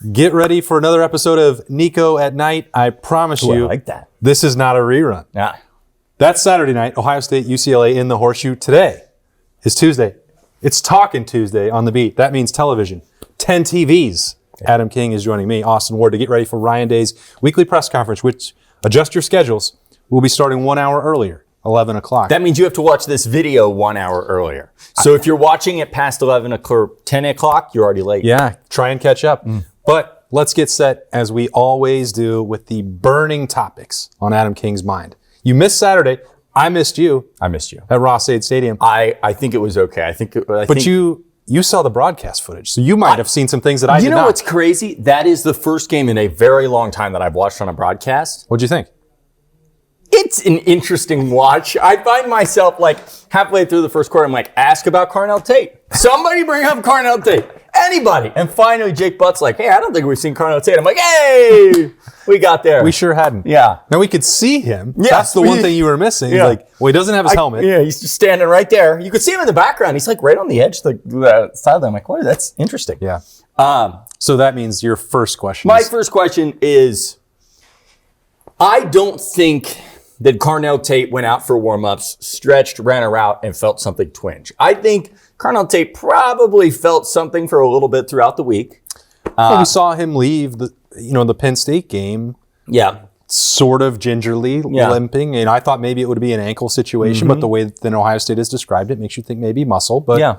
Get ready for another episode of Nico at Night. I promise you, I like that. This is not a rerun. Yeah. That's Saturday night, Ohio State, UCLA in the Horseshoe. Today is Tuesday. It's Talkin' Tuesday on the beat. That means television. 10 TVs. Adam King is joining me, Austin Ward, to get ready for Ryan Day's weekly press conference, which, adjust your schedules, will be starting 1 hour earlier, 11 o'clock. That means you have to watch this video 1 hour earlier. So if you're watching it past 11 o'clock, 10 o'clock, you're already late. Yeah, try and catch up. But let's get set, as we always do, with the burning topics on Adam King's mind. You missed Saturday. I missed you. I missed you. At Ross-Ade Stadium. I think it was okay. But you saw the broadcast footage, so you might have seen some things that I did not. You know what's crazy? That is the first game in a very long time that I've watched on a broadcast. What'd you think? It's an interesting watch. I find myself like halfway through the first quarter, I'm like, ask about Carnell Tate. Somebody bring up Carnell Tate. Anybody. And finally, Jake Butt's like, hey, I don't think we've seen Carnell Tate. I'm like, hey, we got there. We sure hadn't. Yeah. Now we could see him. Yeah. That's the one thing you were missing. Yeah. Like, well, he doesn't have his helmet. Yeah, he's just standing right there. You could see him in the background. He's like right on the edge of the sideline. I'm like, what? That's interesting. Yeah. So that means your first question. My first question is, I don't think that Carnell Tate went out for warm-ups, stretched, ran a route, and felt something twinge. I think Carnell Tate probably felt something for a little bit throughout the week. We saw him leave the Penn State game. Yeah. Sort of gingerly, limping. And I thought maybe it would be an ankle situation, but the way that Ohio State has described it makes you think maybe muscle. But yeah.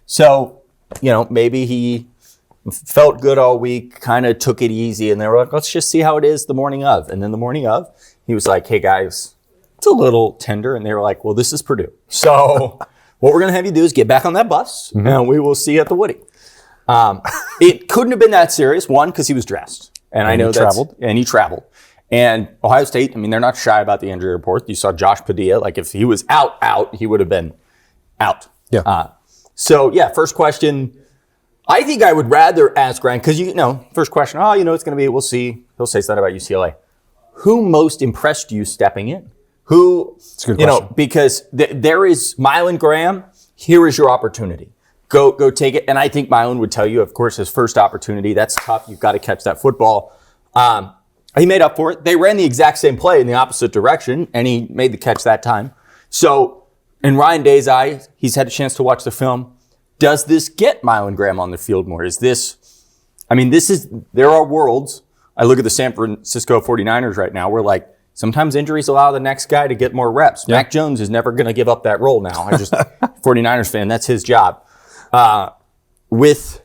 So, maybe he felt good all week, kind of took it easy, and they were like, let's just see how it is the morning of. And then the morning of, he was like, hey, guys, it's a little tender. And they were like, well, this is Purdue. So what we're going to have you do is get back on that bus, and we will see you at the Woody. It couldn't have been that serious, one, because he was dressed. And I know he traveled. And Ohio State, they're not shy about the injury report. You saw Josh Padilla. Like, if he was out, he would have been out. Yeah. First question. I think I would rather ask Ryan, because, first question, it's going to be, we'll see. He'll say something about UCLA. Who most impressed you stepping in? That's a good question. Because there is Mylan Graham. Here is your opportunity. Go take it. And I think Mylan would tell you, of course, his first opportunity, that's tough. You've got to catch that football. He made up for it. They ran the exact same play in the opposite direction, and he made the catch that time. So in Ryan Day's eyes, he's had a chance to watch the film. Does this get Mylan Graham on the field more? There are worlds. I look at the San Francisco 49ers right now. We're like, sometimes injuries allow the next guy to get more reps. Yeah. Mac Jones is never going to give up that role now. 49ers fan, that's his job. Obviously,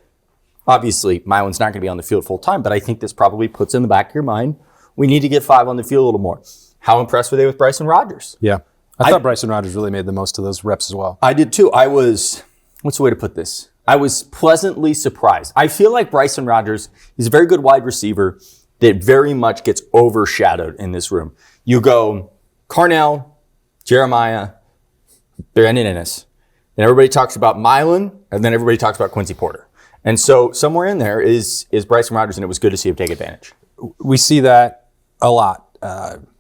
Mylan's not going to be on the field full time, but I think this probably puts in the back of your mind, we need to get 5 on the field a little more. How impressed were they with Bryson Rodgers? Yeah. I thought Bryson Rodgers really made the most of those reps as well. I did too. What's the way to put this? I was pleasantly surprised. I feel like Bryson Rodgers is a very good wide receiver that very much gets overshadowed in this room. You go Carnell, Jeremiah, Brandon Ennis. Then everybody talks about Mylan, and then everybody talks about Quincy Porter. And so somewhere in there is Bryson Rodgers, and it was good to see him take advantage. We see that a lot.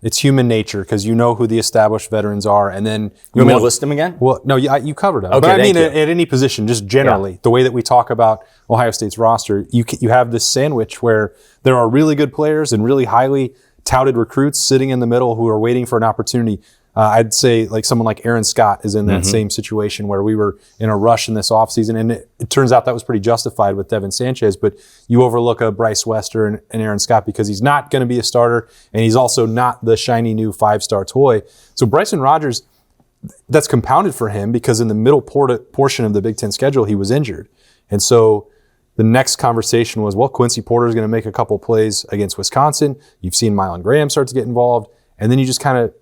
It's human nature, because you know who the established veterans are, and then you want me to list them again? Well, no, you covered it. Okay, but at any position, just generally, the way that we talk about Ohio State's roster, you have this sandwich where there are really good players and really highly touted recruits sitting in the middle who are waiting for an opportunity. I'd say like someone like Aaron Scott is in that same situation where we were in a rush in this offseason, and it turns out that was pretty justified with Devin Sanchez, but you overlook a Bryce Wester and Aaron Scott because he's not going to be a starter, and he's also not the shiny new 5-star toy. So Bryson Rodgers, that's compounded for him because in the middle portion of the Big Ten schedule, he was injured. And so the next conversation was, well, Quincy Porter is going to make a couple plays against Wisconsin. You've seen Mylan Graham start to get involved, and then you just kind of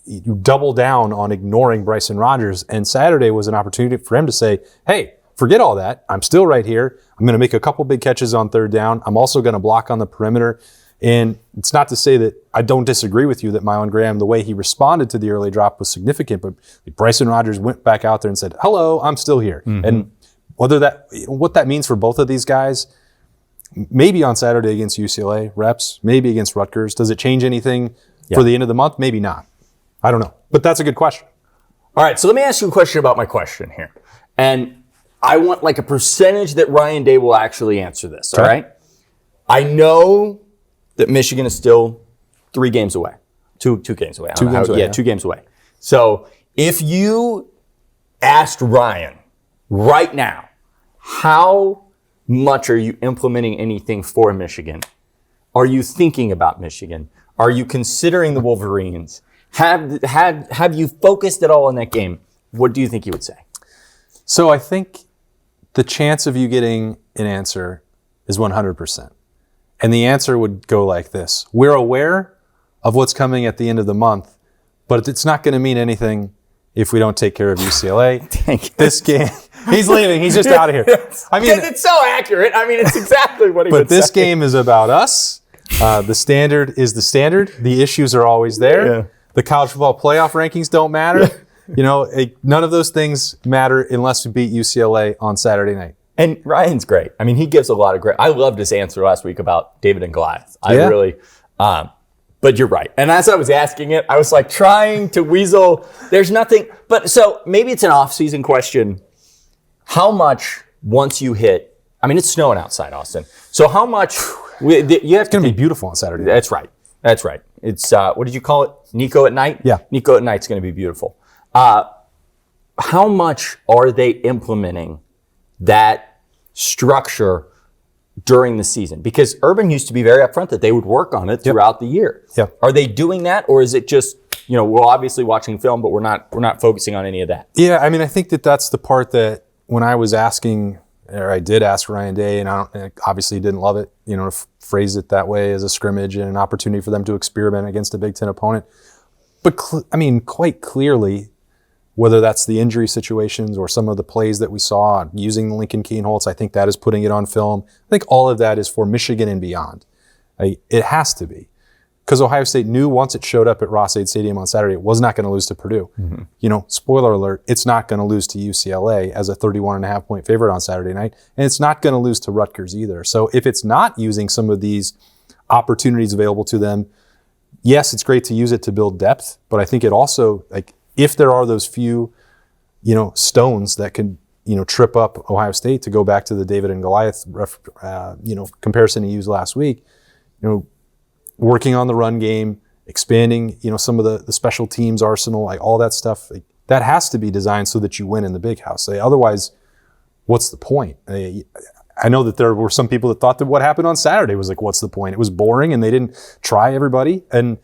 you double down on ignoring Bryson Rodgers. And Saturday was an opportunity for him to say, hey, forget all that. I'm still right here. I'm going to make a couple big catches on third down. I'm also going to block on the perimeter. And it's not to say that I don't disagree with you that Mylan Graham, the way he responded to the early drop was significant, but Bryson Rodgers went back out there and said, hello, I'm still here. And what that means for both of these guys, maybe on Saturday against UCLA, reps, maybe against Rutgers. Does it change anything for the end of the month? Maybe not. I don't know. But that's a good question. All right, so let me ask you a question about my question here. And I want like a percentage that Ryan Day will actually answer this, all right? I know that Michigan is still 3 games away. Two games away. 2 games away. Yeah, 2 games away. So if you asked Ryan right now, how much are you implementing anything for Michigan? Are you thinking about Michigan? Are you considering the Wolverines? Have you focused at all on that game? What do you think he would say? So I think the chance of you getting an answer is 100%. And the answer would go like this. We're aware of what's coming at the end of the month, but it's not going to mean anything if we don't take care of UCLA. Thank you. This game, he's leaving. He's just out of here. I mean, it's so accurate. I mean, it's exactly what he would say. But this game is about us. The standard is the standard. The issues are always there. Yeah. The college football playoff rankings don't matter. None of those things matter unless we beat UCLA on Saturday night. And Ryan's great. I mean, he gives a lot of great. I loved his answer last week about David and Goliath. But you're right. And as I was asking it, I was like trying to weasel. There's nothing. But so maybe it's an off-season question. How much once you hit? I mean, it's snowing outside, Austin. So how much? You have It's going to be beautiful on Saturday night. That's right. That's right. It's what did you call it? Nico at night. Yeah. Nico at night's going to be beautiful. How much are they implementing that structure during the season? Because Urban used to be very upfront that they would work on it throughout the year. Yep. Are they doing that, or is it just, we're obviously watching film, but we're not focusing on any of that? Yeah, I mean, I think that's the part that when I was asking, or I did ask Ryan Day, and I obviously didn't love it, to phrase it that way as a scrimmage and an opportunity for them to experiment against a Big Ten opponent. But quite clearly, whether that's the injury situations or some of the plays that we saw using the Lincoln Kienholz, I think that is putting it on film. I think all of that is for Michigan and beyond. It has to be. Because Ohio State knew once it showed up at Ross-Ade Stadium on Saturday, it was not going to lose to Purdue. Mm-hmm. Spoiler alert, it's not going to lose to UCLA as a 31.5-point favorite on Saturday night, and it's not going to lose to Rutgers either. So if it's not using some of these opportunities available to them, yes, it's great to use it to build depth, but I think it also, if there are those few, stones that could, trip up Ohio State, to go back to the David and Goliath, comparison he used last week, working on the run game, expanding, some of the special teams arsenal, all that stuff, that has to be designed so that you win in the big house. Otherwise, what's the point? I know that there were some people that thought that what happened on Saturday was what's the point? It was boring and they didn't try everybody. And,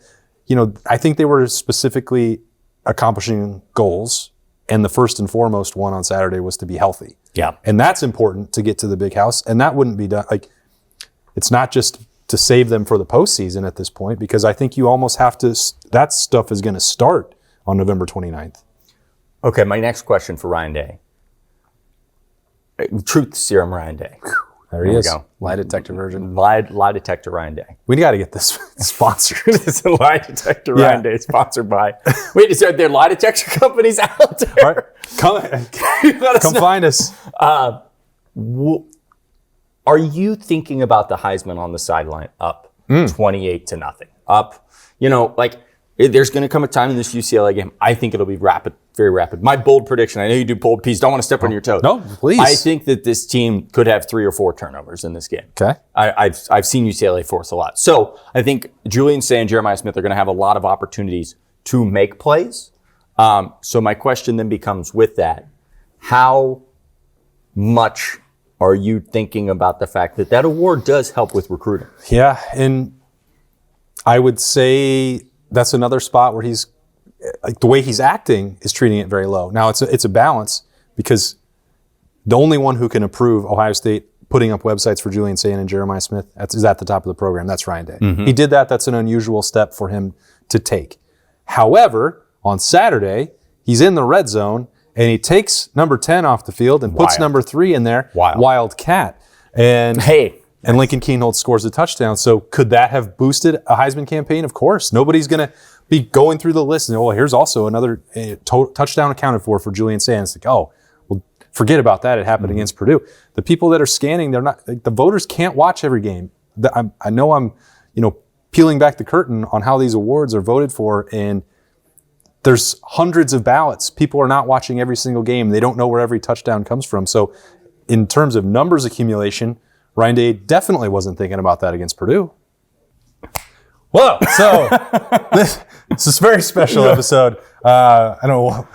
I think they were specifically accomplishing goals. And the first and foremost one on Saturday was to be healthy. Yeah. And that's important to get to the big house. And that wouldn't be done. It's not just to save them for the postseason at this point, because I think you almost have to, that stuff is going to start on November 29th. Okay. My next question for Ryan Day. Truth serum Ryan Day. There he is. Go. Lie detector version. Lie detector Ryan Day. We got to get this sponsored. It's a lie detector Ryan Day sponsored by. Wait, is there lie detector companies out there? Right. Come find us. Are you thinking about the Heisman on the sideline up 28-0? Up, there's going to come a time in this UCLA game. I think it'll be rapid, very rapid. My bold prediction, I know you do bold piece, don't want to step on your toes. No, please. I think that this team could have 3 or 4 turnovers in this game. Okay. I've seen UCLA force a lot. So I think Julian Say and Jeremiah Smith are going to have a lot of opportunities to make plays. So my question then becomes, with that, how much are you thinking about the fact that award does help with recruiting? Yeah, and I would say that's another spot where he's, the way he's acting is treating it very low. Now, it's a balance, because the only one who can approve Ohio State putting up websites for Julian Sayin and Jeremiah Smith is at the top of the program. That's Ryan Day. Mm-hmm. He did that. That's an unusual step for him to take. However, on Saturday, he's in the red zone, and he takes number 10 off the field and puts number 3 in there. Wildcat. And Lincoln Kienholz scores a touchdown. So could that have boosted a Heisman campaign? Of course. Nobody's going to be going through the list and, here's also another touchdown accounted for Julian Sands. Forget about that. It happened against Purdue. The people that are scanning, they're not, the voters can't watch every game. I know I'm, peeling back the curtain on how these awards are voted for, and there's hundreds of ballots. People are not watching every single game. They don't know where every touchdown comes from. So in terms of numbers accumulation, Ryan Day definitely wasn't thinking about that against Purdue. Whoa! So this is a very special episode. I don't know.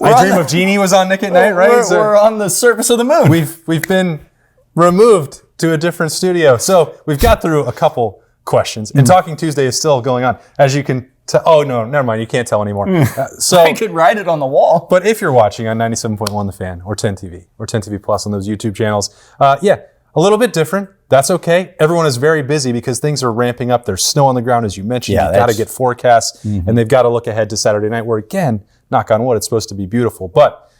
I Dream of Jeannie was on Nick at Night, right? We're on the surface of the moon. We've been removed to a different studio. So we've got through a couple questions. And Talking Tuesday is still going on. As you can tell. Oh, no, never mind. You can't tell anymore. So I could write it on the wall. But if you're watching on 97.1 The Fan or 10 TV or 10 TV Plus on those YouTube channels, a little bit different. That's okay. Everyone is very busy because things are ramping up. There's snow on the ground, as you mentioned. You've got to get forecasts, and they've got to look ahead to Saturday night where, again, knock on wood, it's supposed to be beautiful. But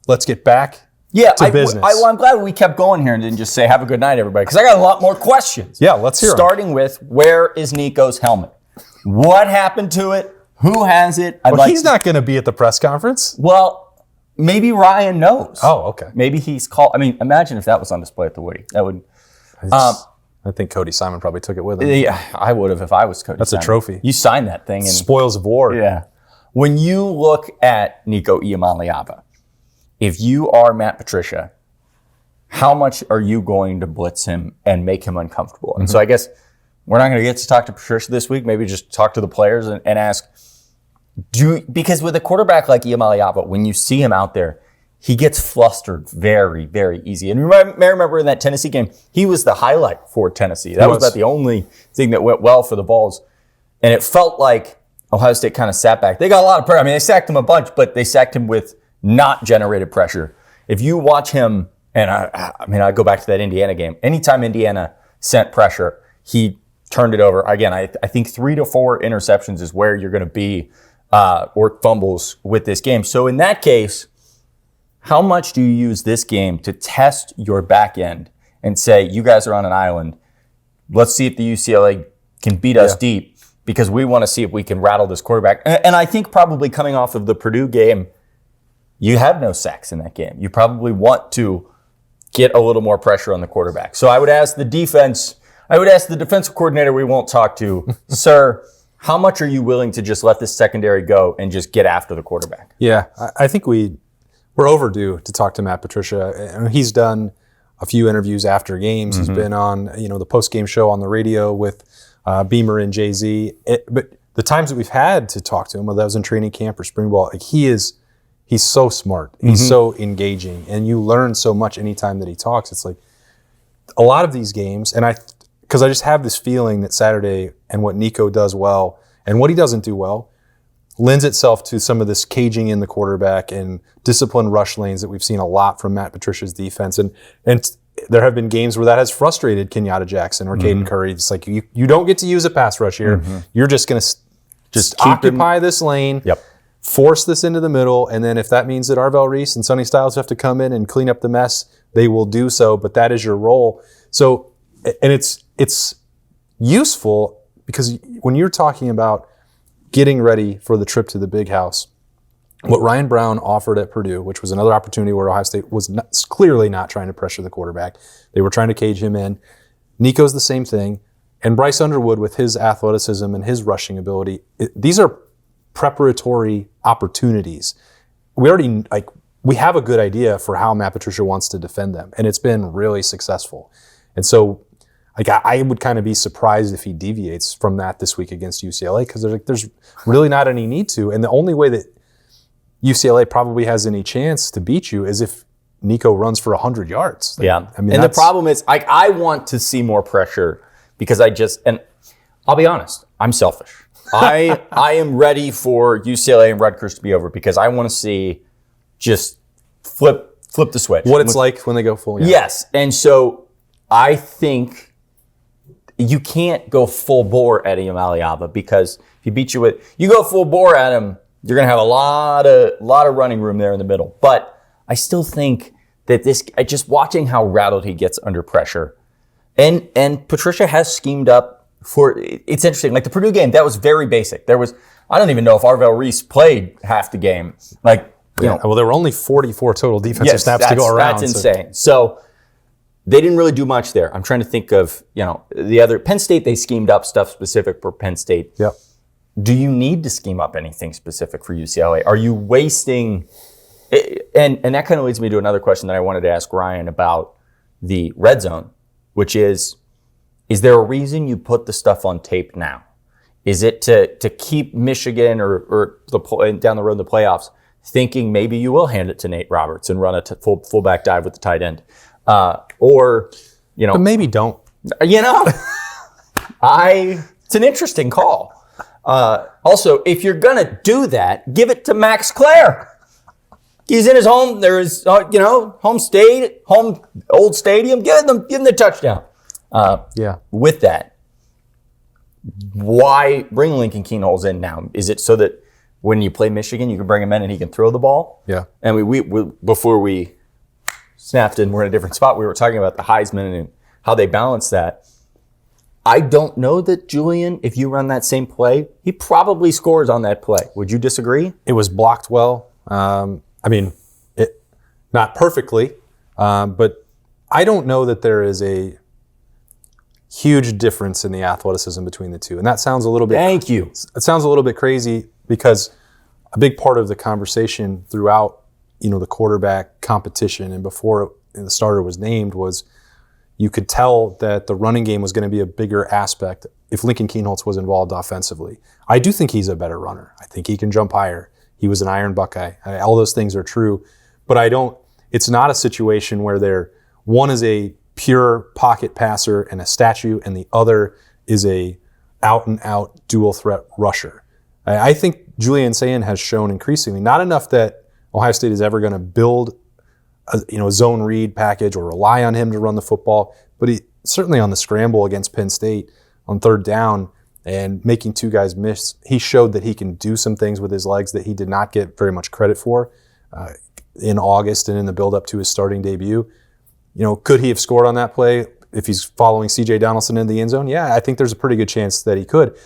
let's get back to business. I'm glad we kept going here and didn't just say, have a good night, everybody, because I got a lot more questions. Yeah, let's hear Starting with, where is Nico's helmet? What happened to it? Who has it? He's not going to be at the press conference. Well, maybe Ryan knows. Oh, okay. Maybe he's called. I mean, imagine if that was on display at the Woody. That would... I think Cody Simon probably took it with him. Yeah, I would have if I was Cody That's Simon. a trophy. You signed that thing. And, Spoils of war. Yeah. When you look at Nico Iamaleava, if you are Matt Patricia, how much are you going to blitz him and make him uncomfortable? And so I guess we're not going to get to talk to Patricia this week. Maybe just talk to the players and ask, because with a quarterback like Iamaleava, when you see him out there, he gets flustered very, very easy. And you may remember in that Tennessee game, he was the highlight for Tennessee. That was about the only thing that went well for the Vols. And it felt like Ohio State kind of sat back. They got a lot of pressure. I mean, they sacked him a bunch, but they sacked him with not generated pressure. If you watch him, and I go back to that Indiana game, anytime Indiana sent pressure, he turned it over. Again, I think 3 to 4 interceptions is where you're going to be, or fumbles with this game. So in that case, how much do you use this game to test your back end and say, you guys are on an island. Let's see if the UCLA can beat us deep because we want to see if we can rattle this quarterback. And I think probably coming off of the Purdue game, you had no sacks in that game. You probably want to get a little more pressure on the quarterback. So I would ask the defensive coordinator we won't talk to, sir, how much are you willing to just let this secondary go and just get after the quarterback? Yeah, I think we're overdue to talk to Matt Patricia. He's done a few interviews after games. He's been on, the post-game show on the radio with Beamer and Jay-Z. But the times that we've had to talk to him, whether that was in training camp or spring ball, he's so smart. He's so engaging. And you learn so much anytime that he talks. It's like a lot of these games, because I just have this feeling that Saturday and what Nico does well and what he doesn't do well lends itself to some of this caging in the quarterback and disciplined rush lanes that we've seen a lot from Matt Patricia's defense. And there have been games where that has frustrated Kenyatta Jackson or Caden Curry. It's like, you don't get to use a pass rush here. You're just going to just occupy this lane, force this into the middle, and then if that means that Arvell Reese and Sonny Styles have to come in and clean up the mess, they will do so, but that is your role. So, and it's useful because when you're talking about getting ready for the trip to the big house, what Ryan Brown offered at Purdue, which was another opportunity where Ohio State was clearly not trying to pressure the quarterback. They were trying to cage him in. Nico's the same thing. And Bryce Underwood with his athleticism and his rushing ability, these are preparatory opportunities. We have a good idea for how Matt Patricia wants to defend them, and it's been really successful. And so I would kind of be surprised if he deviates from that this week against UCLA because there's really not any need to. And the only way that UCLA probably has any chance to beat you is if Nico runs for 100 yards. The problem is I want to see more pressure because and I'll be honest, I'm selfish. I am ready for UCLA and Rutgers to be over because I want to see just flip the switch. What it's like when they go full. Yes. And so I think you can't go full bore at Iamaleava because if he beats you you go full bore at him, you're going to have a lot of running room there in the middle. But I still think that just watching how rattled he gets under pressure, and Patricia has schemed up it's interesting. Like the Purdue game, that was very basic. I don't even know if Arvell Reese played half the game. Well, there were only 44 total defensive snaps to go around. That's insane. So they didn't really do much there. I'm trying to think of, the other Penn State, they schemed up stuff specific for Penn State. Yep. Do you need to scheme up anything specific for UCLA? Are you wasting, and that kind of leads me to another question that I wanted to ask Ryan about the red zone. which is there a reason you put the stuff on tape now? Is it to keep Michigan or down the road in the playoffs thinking maybe you will hand it to Nate Roberts and run a fullback dive with the tight end? Or, But maybe don't. It's an interesting call. Also, if you're going to do that, give it to Max Clare. He's in his home. There's, home old stadium. Give him the touchdown. With that, why bring Lincoln Kienholz in now? Is it so that when you play Michigan, you can bring him in and he can throw the ball? Yeah. And we before we snapped in, we're in a different spot. We were talking about the Heisman and how they balance that. I don't know that Julian, if you run that same play, he probably scores on that play. Would you disagree? It was blocked well. Not perfectly, but I don't know that there is a huge difference in the athleticism between the two. And that sounds a little bit... Thank you. It sounds a little bit crazy because a big part of the conversation throughout, the quarterback competition and before the starter was named was you could tell that the running game was going to be a bigger aspect if Lincoln Kienholz was involved offensively. I do think he's a better runner. I think he can jump higher. He was an Iron Buckeye. All those things are true. But it's not a situation where one is a pure pocket passer and a statue, and the other is a out-and-out dual-threat rusher. I think Julian Sayin has shown increasingly, not enough that Ohio State is ever going to build a zone read package or rely on him to run the football, but he certainly on the scramble against Penn State on third down and making two guys miss, he showed that he can do some things with his legs that he did not get very much credit for in August and in the build-up to his starting debut. Could he have scored on that play if he's following C.J. Donaldson in the end zone? Yeah, I think there's a pretty good chance that he could.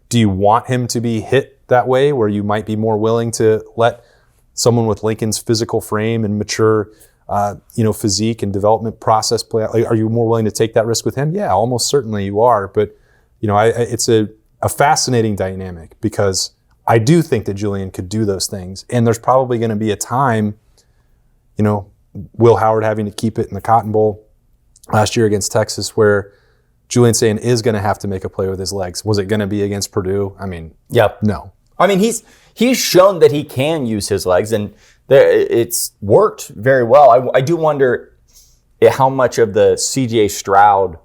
Do you want him to be hit that way where you might be more willing to let someone with Lincoln's physical frame and mature physique and development process play out? Are you more willing to take that risk with him? Yeah, almost certainly you are. But, it's a fascinating dynamic because I do think that Julian could do those things. And there's probably going to be a time, Will Howard having to keep it in the Cotton Bowl last year against Texas where Julian Sayin is going to have to make a play with his legs. Was it going to be against Purdue? No. He's shown that he can use his legs, and it's worked very well. I do wonder how much of the C.J. Stroud,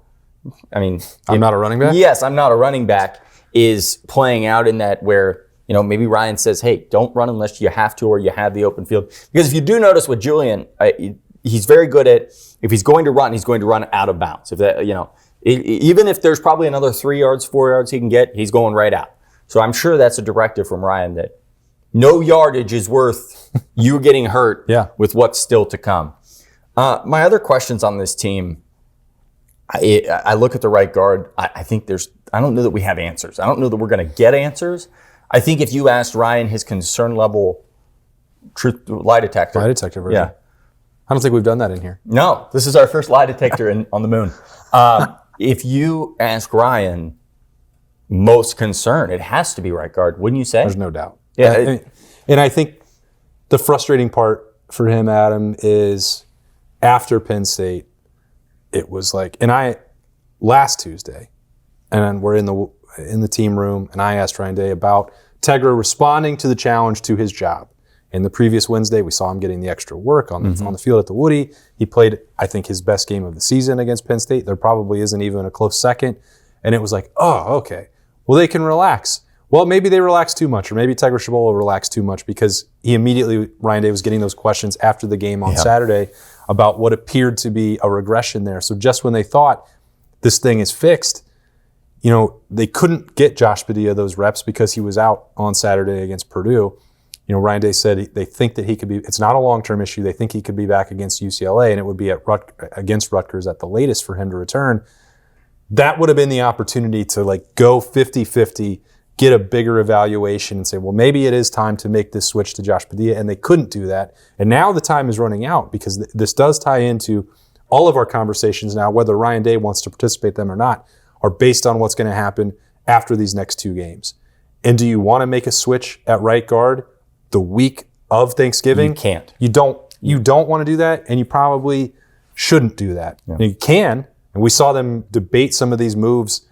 I'm not a running back? Yes, I'm not a running back, is playing out in that where, maybe Ryan says, hey, don't run unless you have to or you have the open field. Because if you do notice with Julian, he's very good at, if he's going to run, he's going to run out of bounds. If that, even if there's probably another 3 yards, 4 yards he can get, he's going right out. So I'm sure that's a directive from Ryan that no yardage is worth you getting hurt with what's still to come. My other questions on this team, I look at the right guard. I think I don't know that we have answers. I don't know that we're going to get answers. I think if you asked Ryan his concern level lie detector version. Yeah. I don't think we've done that in here. No, this is our first lie detector on the moon. If you ask Ryan most concerned, it has to be right guard, wouldn't you say? There's no doubt. Yeah. And I think the frustrating part for him, Adam, is after Penn State, it was like, last Tuesday, and we're in the team room, and I asked Ryan Day about Tegra responding to the challenge to his job. In the previous Wednesday, we saw him getting the extra work on the field at the Woody. He played, I think, his best game of the season against Penn State. There probably isn't even a close second. And it was like, oh, okay. Well, they can relax. Well, maybe they relaxed too much, or maybe Tegra Shabola relaxed too much because Ryan Day was getting those questions after the game on Saturday about what appeared to be a regression there. So just when they thought this thing is fixed, they couldn't get Josh Padilla those reps because he was out on Saturday against Purdue. Ryan Day said they think that he could be, it's not a long-term issue. They think he could be back against UCLA, and it would be against Rutgers at the latest for him to return. That would have been the opportunity to go 50-50, get a bigger evaluation and say, well, maybe it is time to make this switch to Josh Padilla, and they couldn't do that. And now the time is running out because this does tie into all of our conversations now, whether Ryan Day wants to participate them or not, are based on what's going to happen after these next two games. And do you want to make a switch at right guard the week of Thanksgiving? You can't. You don't want to do that, and you probably shouldn't do that. Yeah. You can, And we saw them debate some of these moves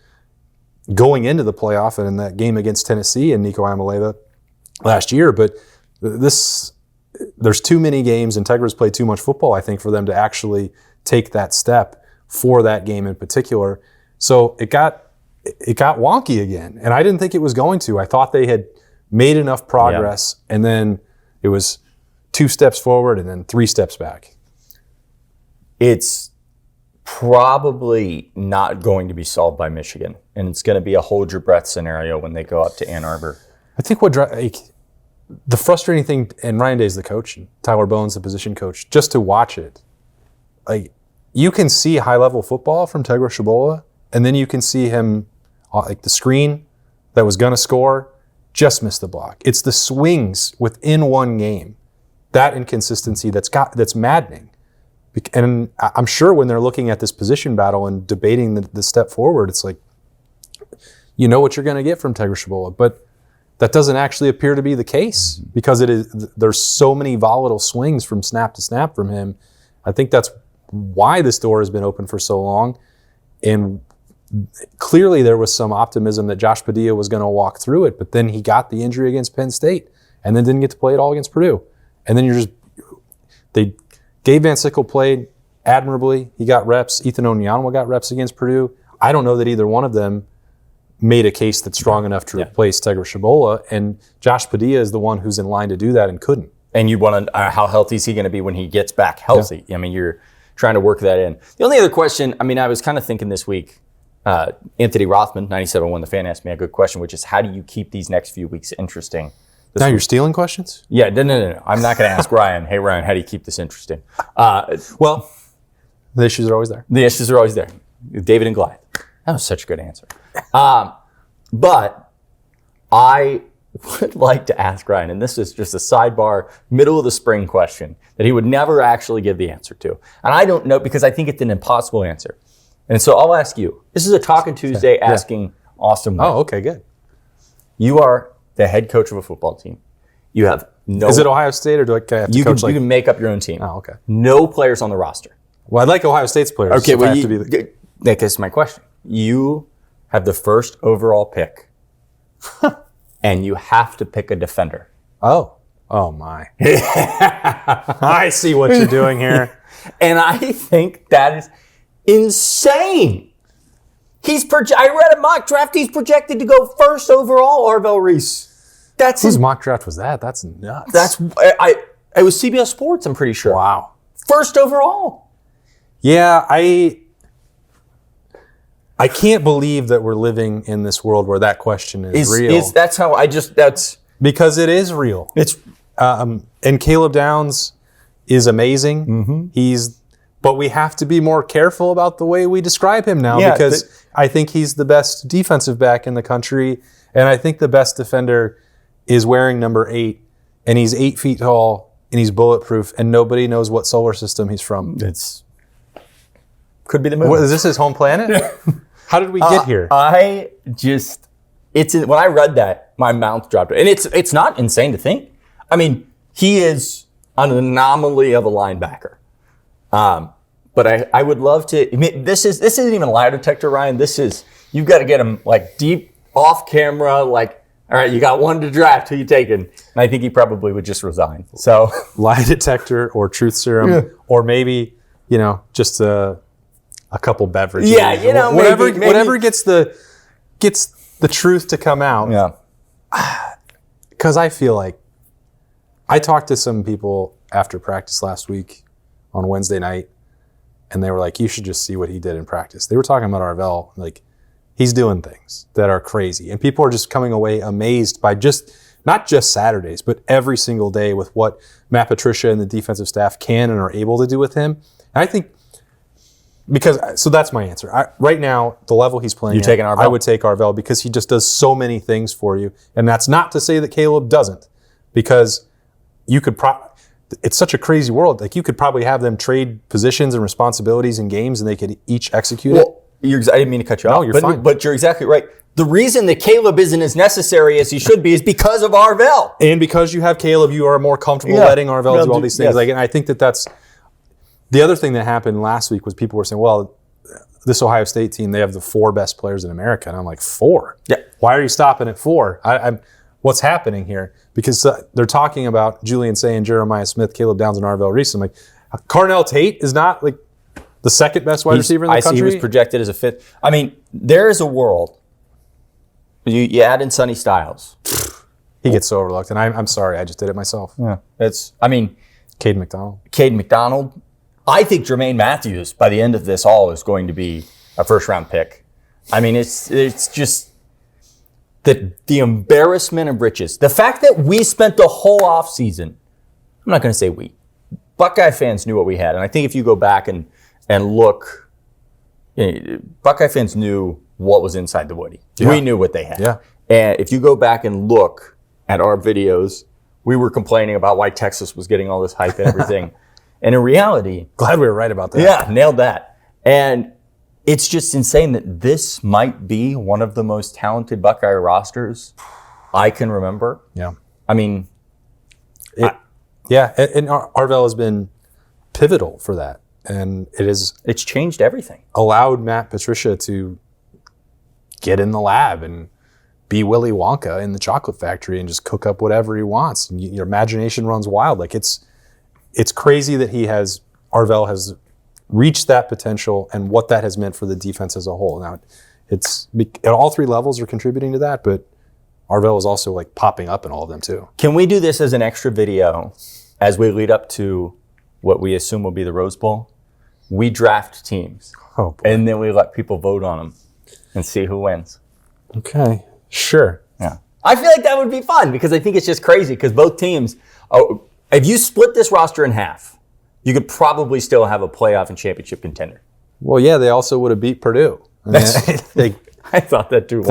going into the playoff and in that game against Tennessee and Nico Amaleva last year. But there's too many games, and Integra's played too much football, I think, for them to actually take that step for that game in particular. So it got wonky again. And I didn't think it was going to. I thought they had made enough progress, and then it was 2 steps forward and then 3 steps back. It's probably not going to be solved by Michigan, and it's going to be a hold your breath scenario when they go up to Ann Arbor. I think the frustrating thing, and Ryan Day's the coach, and Tyler Bowen's the position coach, just to watch it, like, you can see high-level football from Tegra Shabola, and then you can see him, like the screen that was going to score, just missed the block. It's the swings within one game, that inconsistency that's maddening. And I'm sure when they're looking at this position battle and debating the step forward, it's like, you know what you're going to get from Tegra Shabola, but that doesn't actually appear to be the case because there's so many volatile swings from snap to snap from him. I think that's why this door has been open for so long. And clearly there was some optimism that Josh Padilla was going to walk through it, but then he got the injury against Penn State and then didn't get to play at all against Purdue. And then Gabe Van Sickle played admirably. He got reps. Ethan Onyanwa got reps against Purdue. I don't know that either one of them made a case that's strong enough to replace Tegra Shabola, and Josh Padilla is the one who's in line to do that and couldn't. And you want to, how healthy is he going to be when he gets back healthy? Yeah. I mean, you're trying to work that in. The only other question, I was kind of thinking this week, Anthony Rothman, 97.1 The Fan, asked me a good question, which is how do you keep these next few weeks interesting? Now you're stealing questions? Yeah, no. I'm not going to ask Ryan, hey, Ryan, how do you keep this interesting? Well, the issues are always there. The issues are always there. David and Goliath. That was such a good answer. But I would like to ask Ryan, and this is just a sidebar, middle of the spring question that he would never actually give the answer to. And I don't know because I think it's an impossible answer. And so I'll ask you. This is a Talking Tuesday asking Austin Wynn. Oh, okay, good. You are the head coach of a football team. You have no... Is it Ohio State or do I have to coach? You can make up your own team. Oh, okay. No players on the roster. Well, I'd like Ohio State's players. Okay, well, that is my question. You have the first overall pick, and you have to pick a defender. Oh my. I see what you're doing here. And I think that is insane. I read a mock draft. He's projected to go first overall, Arvell Reese. Whose mock draft was that? That's nuts. It was CBS Sports, I'm pretty sure. Wow. First overall. Yeah, I can't believe that we're living in this world where that question is real. Because it is real. It's and Caleb Downs is amazing. Mm-hmm. But we have to be more careful about the way we describe him now because I think he's the best defensive back in the country, and I think the best defender is wearing number 8, and he's 8 feet tall, and he's bulletproof, and nobody knows what solar system he's from. Could be the moon. What, is this his home planet? How did we get here? When I read that, my mouth dropped. And it's not insane to think. I mean, he is an anomaly of a linebacker. But I would love to. This isn't even a lie detector, Ryan. You've got to get him like deep off camera. Like, all right, you got one to draft. Who you taking? And I think he probably would just resign. So lie detector or truth serum, or maybe just a couple beverages. Yeah, whatever gets the truth to come out. Yeah. Because I feel like I talked to some people after practice last week on Wednesday night, and they were like, you should just see what he did in practice. They were talking about Arvell, like, he's doing things that are crazy. And people are just coming away amazed by not just Saturdays, but every single day with what Matt Patricia and the defensive staff can and are able to do with him. And I think, so that's my answer. Right now, the level he's playing taking Arvell? I would take Arvell because he just does so many things for you. And that's not to say that Caleb doesn't, because you could it's such a crazy world. Like, you could probably have them trade positions and responsibilities in games, and they could each execute it. I didn't mean to cut you off. No, you're fine. But you're exactly right. The reason that Caleb isn't as necessary as he should be is because of Arvell. And because you have Caleb, you are more comfortable letting Arvell do all these things. Yes. Like, and I think that's the other thing that happened last week was people were saying, well, this Ohio State team, they have the 4 best players in America. And I'm like, 4? Yeah. Why are you stopping at 4? What's happening here? Because they're talking about Julian Sayin, Jeremiah Smith, Caleb Downs, and Arvell Reese. I'm like, Carnell Tate is not like the second best wide receiver in the country? I see he was projected as a 5th. I mean, there is a world. You add in Sonny Styles. He gets so overlooked. And I'm sorry, I just did it myself. Yeah. Caden McDonald. I think Jermaine Matthews, by the end of this all, is going to be a first-round pick. I mean, it's just the embarrassment of riches. The fact that we spent the whole offseason, I'm not going to say we, Buckeye fans knew what we had. And I think if you go back and look, Buckeye fans knew what was inside the Woody. Yeah. We knew what they had. Yeah. And if you go back and look at our videos, we were complaining about why Texas was getting all this hype and everything. And in reality... Glad we were right about that. Yeah, nailed that. And it's just insane that this might be one of the most talented Buckeye rosters I can remember. Yeah. I mean... Yeah, and Arvell has been pivotal for that. And it's changed everything. Allowed Matt Patricia to get in the lab and be Willy Wonka in the chocolate factory and just cook up whatever he wants. And your imagination runs wild. Like it's crazy that Arvell has reached that potential and what that has meant for the defense as a whole. Now, all 3 levels are contributing to that, but Arvell is also like popping up in all of them too. Can we do this as an extra video as we lead up to what we assume will be the Rose Bowl? We draft teams. Oh, boy. And then we let people vote on them and see who wins. Okay, sure. Yeah. I feel like that would be fun because I think it's just crazy because both teams, if you split this roster in half, you could probably still have a playoff and championship contender. Well, yeah, they also would have beat Purdue. I mean, I thought that too.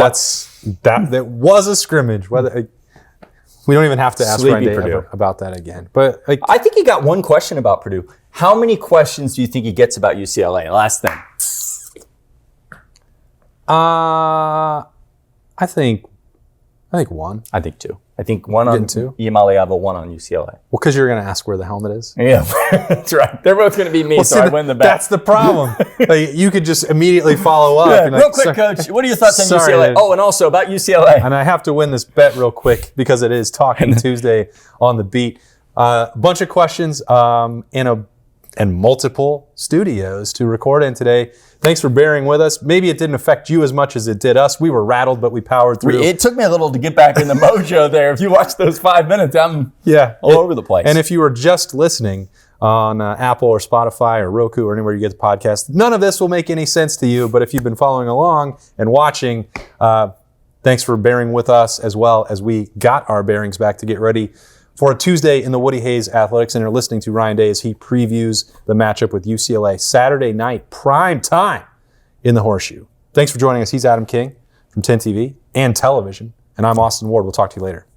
That was a scrimmage. We don't even have to ask Ryan Day about that again. But I think he got one question about Purdue. How many questions do you think he gets about UCLA? Last thing. I think 1. I think 2. I think 1 on Yamaliava, 1 on UCLA. Well, because you're going to ask where the helmet is. Yeah, that's right. They're both going to be me, so I win the bet. That's the problem. You could just immediately follow up. Yeah, real quick, Coach. What are your thoughts on UCLA? Oh, and also about UCLA. And I have to win this bet real quick because it is Talking Tuesday on the beat. A bunch of questions and multiple studios to record in today. Thanks for bearing with us. Maybe it didn't affect you as much as it did us. We were rattled, but we powered through. It took me a little to get back in the mojo there. If you watch those 5 minutes, I'm all over the place. And if you were just listening on Apple or Spotify or Roku or anywhere you get the podcast, none of this will make any sense to you. But if you've been following along and watching, thanks for bearing with us as well as we got our bearings back to get ready for a Tuesday in the Woody Hayes Athletics Center, listening to Ryan Day as he previews the matchup with UCLA Saturday night, prime time in the Horseshoe. Thanks for joining us. He's Adam King from 10 TV and Television, and I'm Austin Ward. We'll talk to you later.